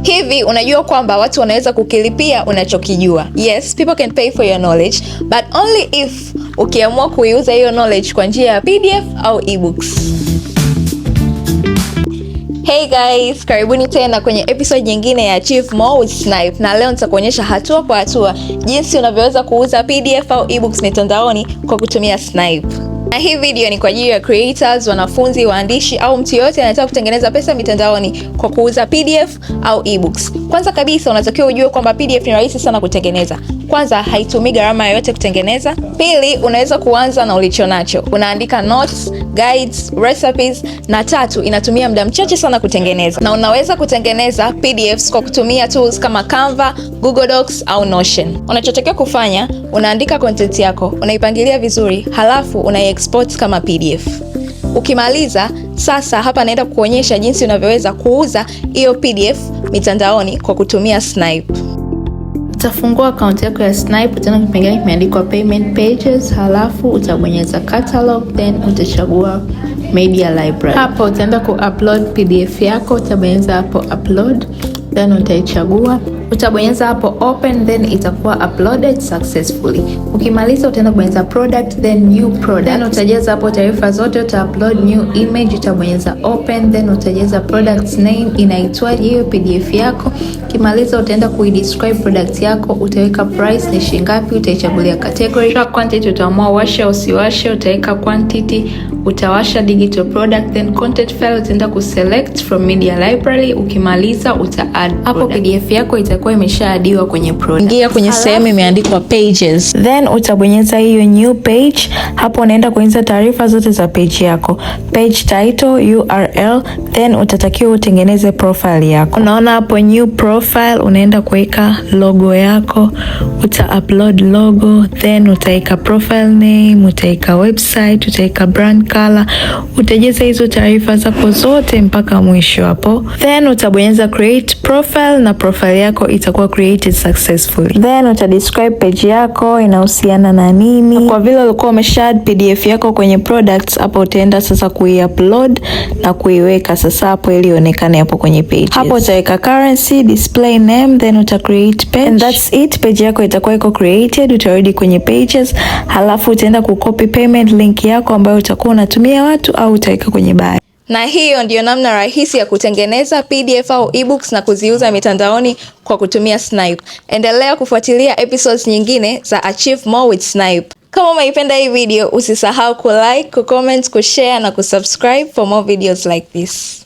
Hivi unajua kwamba watu wanaweza kukilipia unachokijua? Yes, people can pay for your knowledge, but only if ukiamua kuiuza hiyo knowledge kwa njia ya PDF au ebooks. Hey guys, karibuni tena kwenye episode nyingine ya Achieve More with Snipe, na leo nitakuonyesha hatua kwa hatua jinsi unavyoweza kuuza PDF au ebooks mitandaoni kwa kutumia Snipe. Na hii video ni kwa ajili ya creators, wanafunzi, waandishi au mtu yote anayetaka kutengeneza pesa mitandaoni kwa kuuza PDF au ebooks. Kwanza kabisa unatakiwa ujue kwamba PDF ni rahisi sana kutengeneza. Kwanza haitumii gharama yoyote kutengeneza. Pili, unaweza kuanza na ulichonacho. Unaandika notes, guides, recipes, na tatu, inatumia muda mchache sana kutengeneza. Na unaweza kutengeneza PDFs kwa kutumia tools kama Canva, Google Docs au Notion. Unachotakiwa kufanya, unaandika content yako, unaipangilia vizuri, halafu unaiexport kama PDF. Ukimaliza, sasa hapa naenda kuonyesha jinsi unavyoweza kuuza hiyo PDF mitandaoni kwa kutumia Snipe. Utafungua account yako ya Snipe, tena kipengele kimeandikwa payment pages, halafu utabonyeza catalog, then utachagua media library. Hapo utaenda ku-upload PDF yako, utabonyeza hapo upload, then utaichagua. Utabonyeza hapo open, then itakuwa uploaded successfully. Ukimaliza utaenda kubonyeza product, then new product. Then utajaza hapo taarifa zote, uta-upload new image, utabonyeza open, then utajaza product name, inaitwaje hiyo PDF yako. Ukimaliza utaenda kuidescribe product yako, utaweka price ni shilingi ngapi, utaichagulia category. Kwa quantity utaamua washa usiwashe, utaweka quantity, utawasha digital product, then content file utaenda kuselect from media library. Ukimaliza uta-add hapo PDF yako itakuwa imeshaadiwa kwenye product. Ingia kwenye sehemu imeandikwa pages, then utabonyeza hiyo new page. Hapo unaenda kuingiza taarifa zote za page yako, page title, URL, then utatakiwa utengeneze profile yako. Unaona hapo new profile, unaenda kuweka logo yako, uta-upload logo, then utaweka profile name, utaweka website, utaweka brand color, utajaza hizo taarifa zako zote mpaka mwisho hapo, then utabonyeza create profile na profile yako itakuwa created successfully. Then utadescribe page yako inahusiana na nini. Kwa vile ulikuwa umesha PDF yako kwenye products, hapo utaenda sasa kuiupload na kuiweka sasa hapo ili ionekane hapo kwenye pages. Hapo utaweka currency, display name, then uta create page. And that's it, page yako itakuwa iko created. Utarudi kwenye pages, halafu utaenda kucopy payment link yako ambayo utakuwa unatumia watu au utaweka kwenye bio. Na hiyo ndiyo namna rahisi ya kutengeneza PDF au ebooks na kuziuza mitandaoni kwa kutumia Snipe. Endelea kufuatilia episodes nyingine za Achieve More with Snipe. Kama umeipenda hii video, usisahau kulike, kucomment, kushare na kusubscribe for more videos like this.